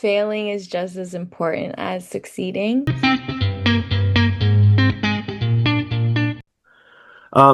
failing is just as important as succeeding.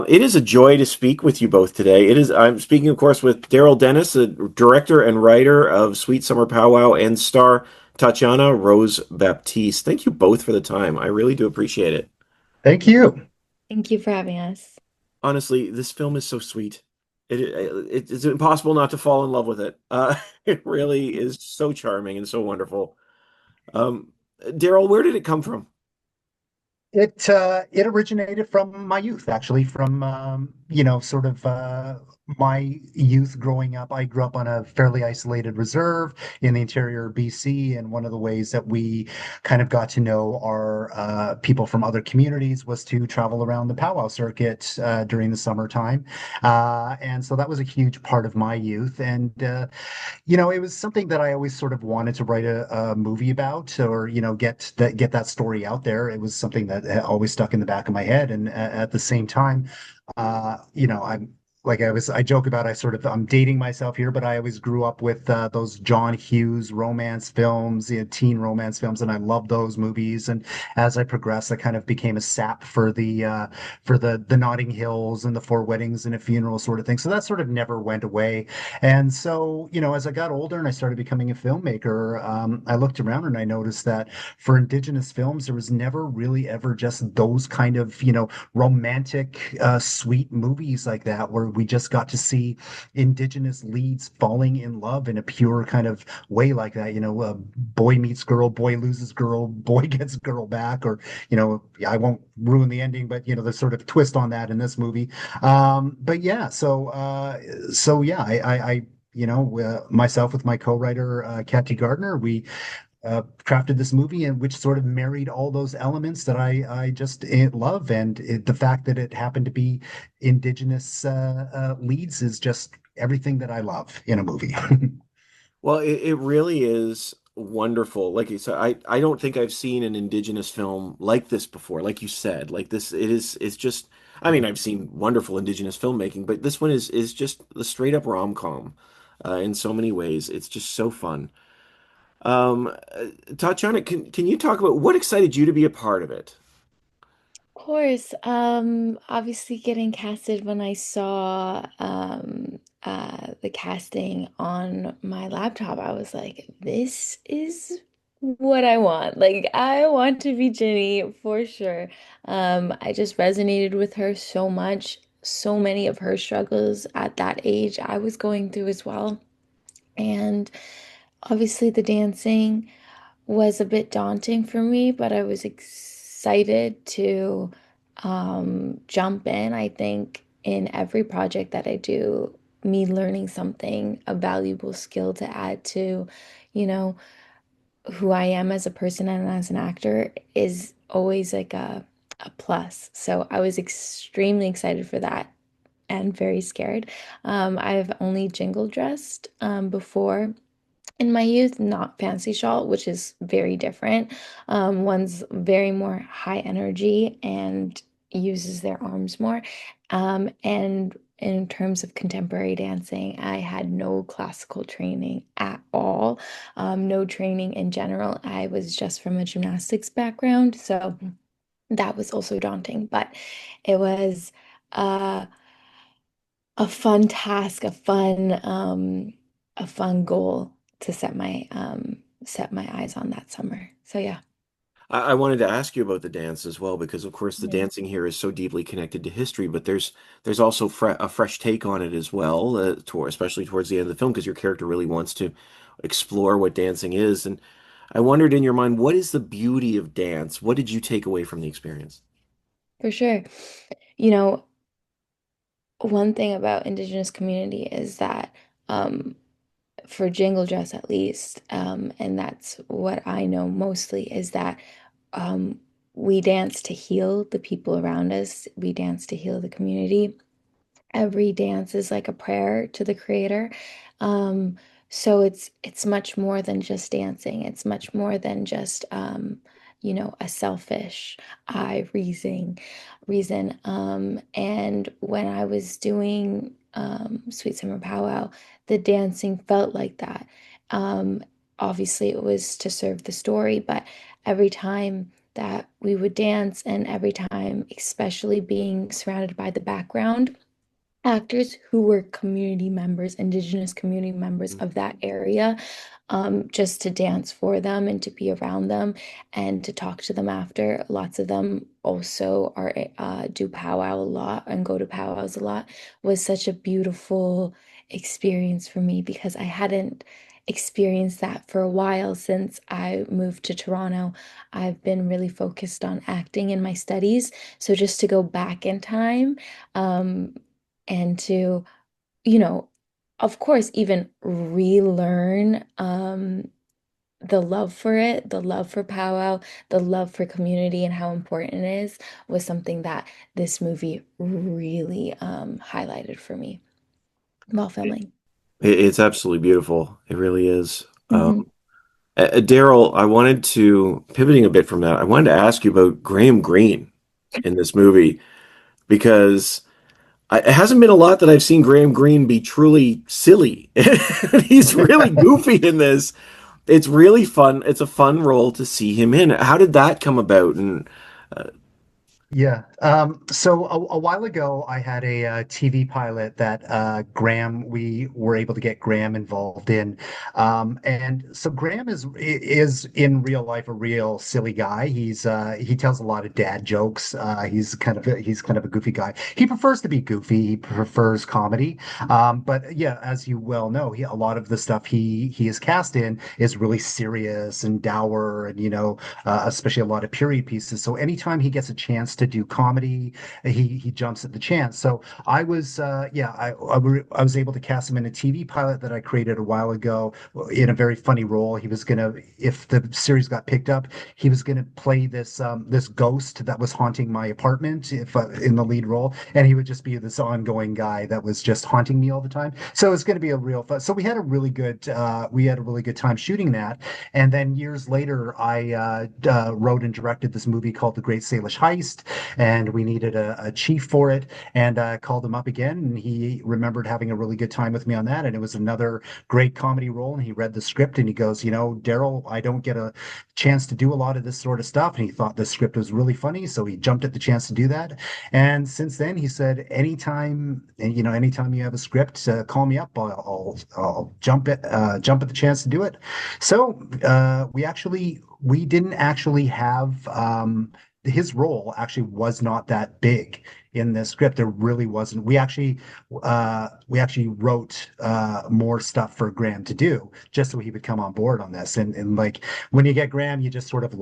It is a joy to speak with you both today. I'm speaking, of course, with Darrell Dennis, the director and writer of Sweet Summer Powwow, and star Tatyana Rose-Baptiste. Thank you both for the time. I really do appreciate it. Thank you. Thank you for having us. Honestly, this film is so sweet. It's impossible not to fall in love with it. It really is so charming and so wonderful. Um, Darrell, where did it come from? It originated from my youth, actually, from sort of my youth growing up. I grew up on a fairly isolated reserve in the interior of BC, and one of the ways that we kind of got to know our people from other communities was to travel around the powwow circuit during the summertime, and so that was a huge part of my youth. And it was something that I always sort of wanted to write a movie about, or get that story out there. It was something that always stuck in the back of my head, and at the same time, I'm like I joke about I'm dating myself here, but I always grew up with those John Hughes romance films, teen romance films, and I love those movies. And as I progressed, I kind of became a sap for the Notting Hills and the Four Weddings and a Funeral sort of thing. So that sort of never went away. And so, as I got older and I started becoming a filmmaker, I looked around and I noticed that for Indigenous films, there was never really ever just those kind of, romantic, sweet movies like that, where we just got to see Indigenous leads falling in love in a pure kind of way like that. Boy meets girl, boy loses girl, boy gets girl back, or, I won't ruin the ending, but, the sort of twist on that in this movie. But yeah, so yeah, myself with my co-writer Kathy Gardner, we crafted this movie, and which sort of married all those elements that I just love, and the fact that it happened to be Indigenous leads is just everything that I love in a movie. Well, it really is wonderful. Like you said, I don't think I've seen an Indigenous film like this before. Like you said, like this, it's just, I mean, I've seen wonderful Indigenous filmmaking, but this one is just the straight up rom-com, in so many ways. It's just so fun. Tatiana, can you talk about what excited you to be a part of it? Of course, obviously getting casted when I saw the casting on my laptop, I was like, this is what I want. Like, I want to be Ginny for sure. I just resonated with her so much. So many of her struggles at that age I was going through as well. And obviously the dancing was a bit daunting for me, but I was excited to jump in. I think in every project that I do, me learning something, a valuable skill to add to, you know, who I am as a person and as an actor is always like a plus. So I was extremely excited for that and very scared. I've only jingle dressed before in my youth, not fancy shawl, which is very different. One's very more high energy and uses their arms more. And in terms of contemporary dancing, I had no classical training at all, no training in general. I was just from a gymnastics background, so that was also daunting, but it was uh, a fun task, a fun goal to set my eyes on that summer. So yeah. I wanted to ask you about the dance as well, because of course the Yeah. dancing here is so deeply connected to history, but there's also a fresh take on it as well, especially towards the end of the film, because your character really wants to explore what dancing is. And I wondered in your mind, what is the beauty of dance? What did you take away from the experience? For sure. You know, one thing about Indigenous community is that um, for Jingle Dress at least, and that's what I know mostly, is that um, we dance to heal the people around us. We dance to heal the community. Every dance is like a prayer to the creator. Um, so it's much more than just dancing. It's much more than just a selfish I reason. And when I was doing Sweet Summer Powwow, the dancing felt like that. Um, obviously it was to serve the story, but every time that we would dance and every time, especially being surrounded by the background actors who were community members, Indigenous community members of that area, just to dance for them and to be around them and to talk to them after. Lots of them also are do powwow a lot and go to powwows a lot. Was such a beautiful experience for me because I hadn't experienced that for a while since I moved to Toronto. I've been really focused on acting in my studies, so just to go back in time. Um, and to, you know, of course, even relearn the love for it, the love for powwow, the love for community and how important it is was something that this movie really highlighted for me while filming. It's absolutely beautiful. It really is. Hmm. Darrell, I wanted to, pivoting a bit from that, I wanted to ask you about Graham Greene in this movie because it hasn't been a lot that I've seen Graham Greene be truly silly. He's really goofy in this. It's really fun. It's a fun role to see him in. How did that come about? And Yeah. So a while ago, I had a TV pilot that we were able to get Graham involved in. And so Graham is in real life a real silly guy. He tells a lot of dad jokes. He's kind of a goofy guy. He prefers to be goofy. He prefers comedy. But yeah, as you well know, a lot of the stuff he is cast in is really serious and dour, and especially a lot of period pieces. So anytime he gets a chance to do comedy, he jumps at the chance. So I was able to cast him in a TV pilot that I created a while ago in a very funny role. He was gonna, if the series got picked up, he was gonna play this ghost that was haunting my apartment if in the lead role, and he would just be this ongoing guy that was just haunting me all the time. So it's gonna be a real fun. So we had a really good time shooting that. And then years later, I wrote and directed this movie called The Great Salish Heist, and we needed a chief for it. And I called him up again, and he remembered having a really good time with me on that. And it was another great comedy role. And he read the script and he goes, Darrell, I don't get a chance to do a lot of this sort of stuff. And he thought the script was really funny, so he jumped at the chance to do that. And since then, he said, anytime you have a script, call me up. I'll jump at the chance to do it. So we didn't actually have his role actually was not that big in this script. There really wasn't. We actually wrote more stuff for Graham to do just so he would come on board on this. And like when you get Graham, you just sort of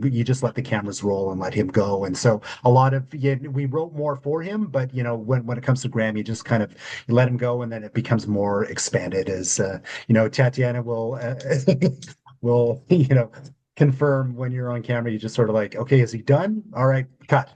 you just let the cameras roll and let him go. And so we wrote more for him, but when it comes to Graham, you just kind of you let him go, and then it becomes more expanded as Tatyana will will confirm when you're on camera. You just sort of like, okay, is he done? All right, cut.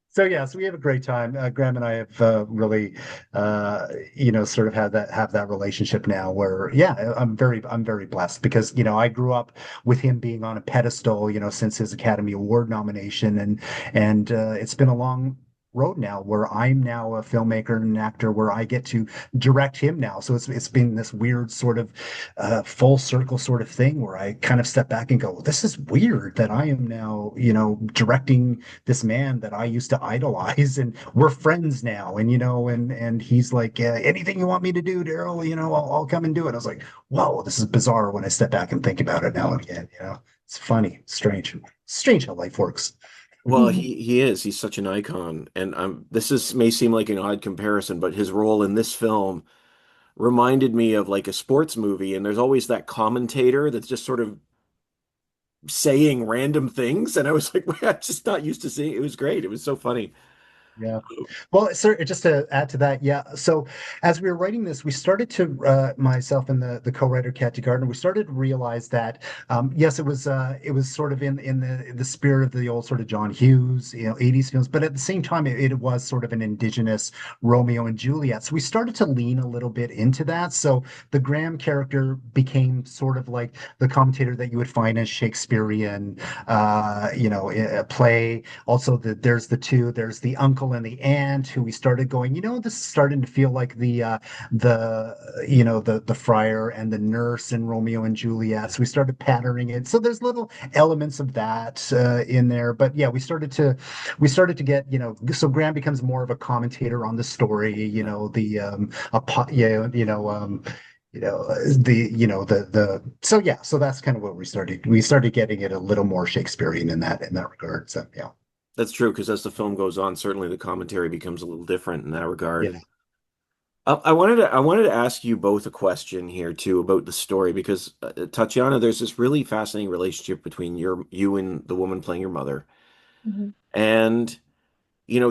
So yeah, so we have a great time. Graham and I have really, sort of have that relationship now. Where yeah, I'm very blessed because I grew up with him being on a pedestal, since his Academy Award nomination, and it's been a long road now where I'm now a filmmaker and an actor where I get to direct him now. So it's been this weird sort of full circle sort of thing where I kind of step back and go, this is weird that I am now, directing this man that I used to idolize, and we're friends now. And and he's like, anything you want me to do, Darrell, I'll come and do it. I was like, whoa, this is bizarre when I step back and think about it now and again. It's funny, strange how life works. well, he is. He's such an icon, and this is may seem like an odd comparison, but his role in this film reminded me of like a sports movie, and there's always that commentator that's just sort of saying random things, and I was like, I'm just not used to seeing. It was great. It was so funny. Yeah. Well, sir, just to add to that, yeah. So as we were writing this, we started to myself and the co-writer Kathy Gardner, we started to realize that yes, it was sort of in the spirit of the old sort of John Hughes, 80s films, but at the same time, it was sort of an indigenous Romeo and Juliet. So we started to lean a little bit into that. So the Graham character became sort of like the commentator that you would find in Shakespearean, in a play. Also, there's the uncle uncle and the aunt who we started going, this is starting to feel like the friar and the nurse in Romeo and Juliet. So we started patterning it. So there's little elements of that in there. But yeah, we started to get, so Graham becomes more of a commentator on the story, yeah, so yeah, so that's kind of what we started getting it a little more Shakespearean in that regard. So yeah. That's true, because as the film goes on, certainly the commentary becomes a little different in that regard. Yeah. I wanted to ask you both a question here too about the story because Tatyana, there's this really fascinating relationship between you and the woman playing your mother, Mhm. and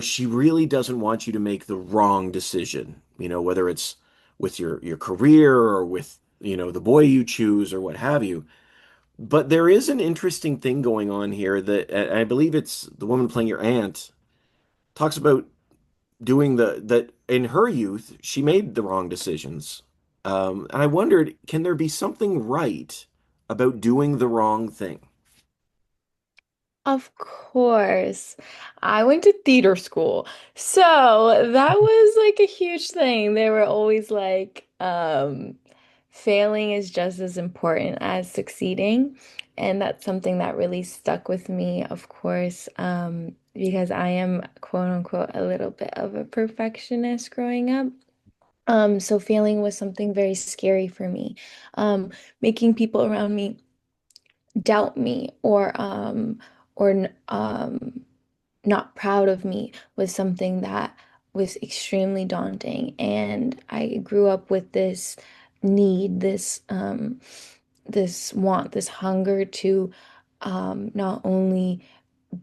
she really doesn't want you to make the wrong decision. Whether it's with your career or with the boy you choose or what have you. But there is an interesting thing going on here that I believe it's the woman playing your aunt talks about doing that in her youth, she made the wrong decisions. And I wondered, can there be something right about doing the wrong thing? Of course. I went to theater school. So that was like a huge thing. They were always like, failing is just as important as succeeding. And that's something that really stuck with me, of course, because I am quote unquote a little bit of a perfectionist growing up. So failing was something very scary for me. Making people around me doubt me or not proud of me was something that was extremely daunting. And I grew up with this need, this want, this hunger to not only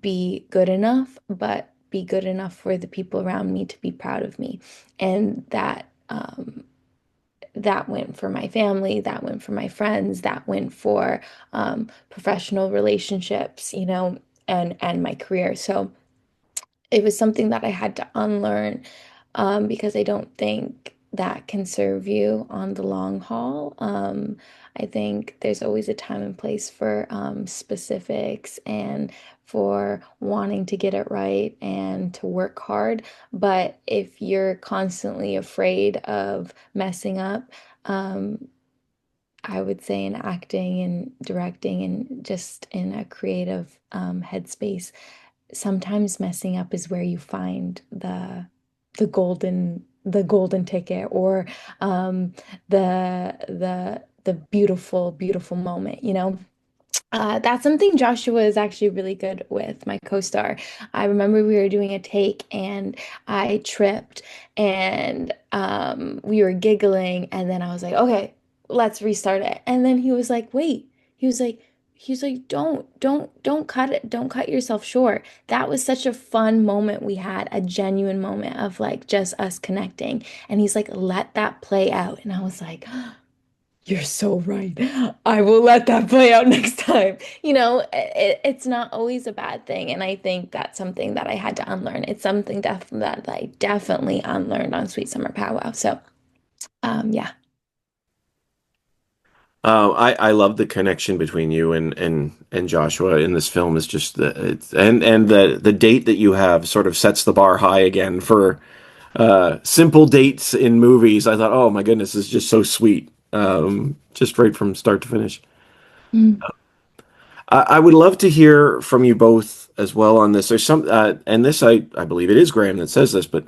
be good enough, but be good enough for the people around me to be proud of me. And that went for my family, that went for my friends, that went for professional relationships, and my career. So it was something that I had to unlearn because I don't think that can serve you on the long haul. I think there's always a time and place for specifics and for wanting to get it right and to work hard. But if you're constantly afraid of messing up, um, I would say in acting and directing and just in a creative headspace, sometimes messing up is where you find the golden ticket or the beautiful moment, that's something Joshua is actually really good with, my co-star. I remember we were doing a take and I tripped and we were giggling and then I was like, okay, let's restart it. And then he was like, wait, he was like, don't cut it. Don't cut yourself short. That was such a fun moment we had, a genuine moment of like just us connecting. And he's like, let that play out. And I was like, you're so right. I will let that play out next time. It's not always a bad thing. And I think that's something that I had to unlearn. It's something that I definitely unlearned on Sweet Summer Powwow. So, yeah. I love the connection between you and Joshua in this film is just and the date that you have sort of sets the bar high again for simple dates in movies. I thought, oh my goodness, this is just so sweet, just right from start to finish. Mm, I would love to hear from you both as well on this. There's some, and this I believe it is Graham that says this, but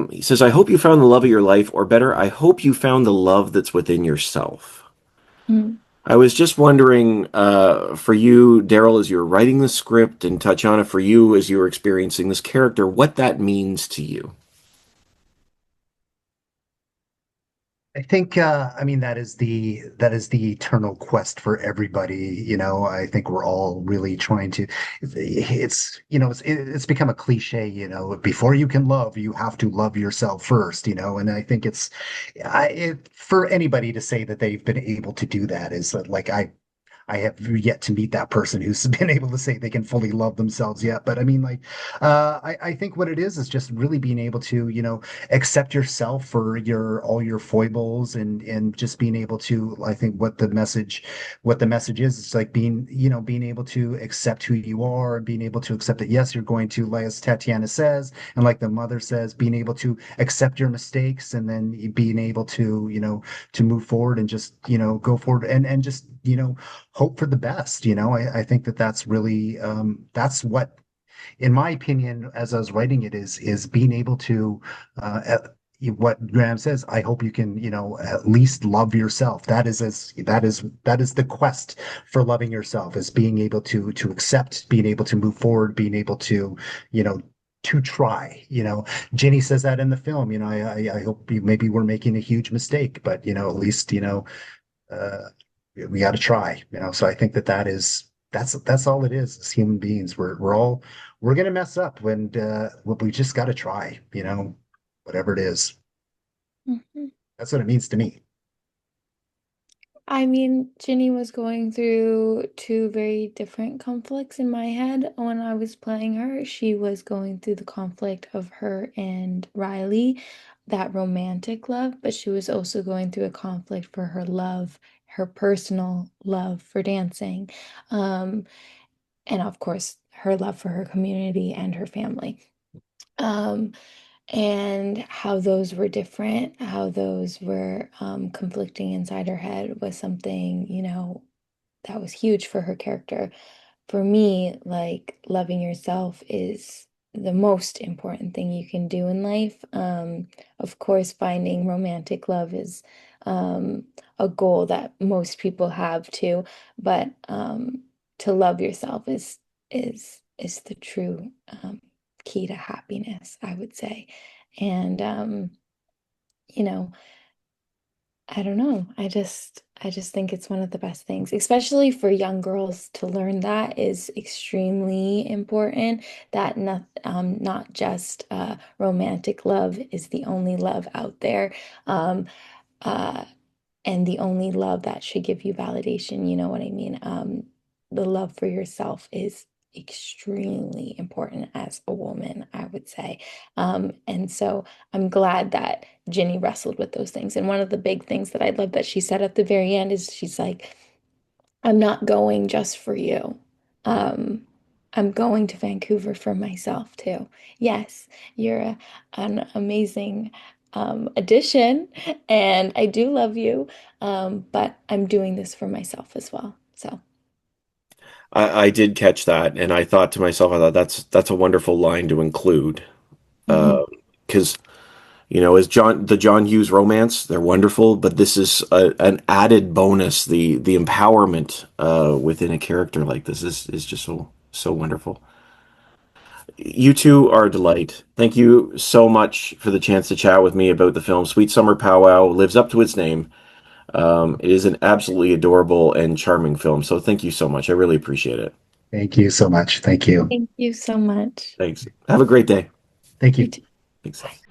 he says, "I hope you found the love of your life, or better, I hope you found the love that's within yourself." mm. I was just wondering, for you, Darrell, as you were writing the script, and Tatyana, for you as you were experiencing this character, what that means to you. I think I mean that is the eternal quest for everybody, I think we're all really trying to it's become a cliche, before you can love, you have to love yourself first, and I think for anybody to say that they've been able to do that is like I have yet to meet that person who's been able to say they can fully love themselves yet. But I mean, like, I think what it is just really being able to, accept yourself for all your foibles, and just being able to, I think what the message is, it's like being able to accept who you are, and being able to accept that, yes, you're going to, like as Tatyana says, and like the mother says, being able to accept your mistakes, and then being able to, to move forward, and just, go forward, and just, hope for the best. I think that that's really, that's what, in my opinion, as I was writing it, is being able to, what Graham says. I hope you can, at least love yourself. That is the quest for loving yourself, is being able to accept, being able to move forward, being able to, you know, to try. Ginny says that in the film. I hope maybe we're making a huge mistake, but at least, uh, we got to try. So I think that's all it is. As human beings, we're gonna mess up when we just got to try. Whatever it is. Mhm. That's what it means to me. I mean, Ginny was going through two very different conflicts in my head when I was playing her. She was going through the conflict of her and Riley, that romantic love, but she was also going through a conflict for her love, her personal love for dancing. Um, and of course, her love for her community and her family. Um, and how those were different, how those were conflicting inside her head was something, that was huge for her character. For me, like loving yourself is the most important thing you can do in life. Of course, finding romantic love is um, a goal that most people have too, but to love yourself is the true key to happiness, I would say. And you know, I don't know. I just think it's one of the best things, especially for young girls to learn that is extremely important. That not just romantic love is the only love out there. Um, uh, and the only love that should give you validation, you know what I mean? The love for yourself is extremely important as a woman, I would say. And so I'm glad that Ginny wrestled with those things. And one of the big things that I love that she said at the very end is she's like, I'm not going just for you. Um, I'm going to Vancouver for myself too. Yes, you're an amazing addition, and I do love you, but I'm doing this for myself as well. So, I did catch that, and I thought to myself, I thought that's a wonderful line to include, mhm. because as the John Hughes romance, they're wonderful, but this is an added bonus. The empowerment within a character like this is just so wonderful. You two are a delight. Thank you so much for the chance to chat with me about the film. Sweet Summer Powwow lives up to its name. It is an absolutely adorable and charming film. So thank you so much. I really appreciate it. Thank you so much. Thank you. Thank you so much. Thanks. Have a great day. Thank You you. too. Thanks. Bye.